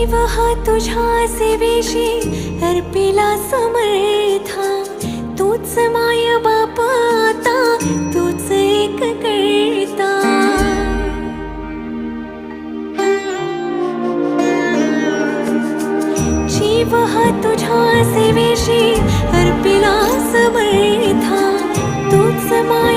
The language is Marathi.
जीव हा तुझ्या सेवेशी अर्पिला समर्था, तूच माय बाप आता, तूच एक करता। जीव हा तुझ्या सेवेशी अर्पिला समर्था, तूच माय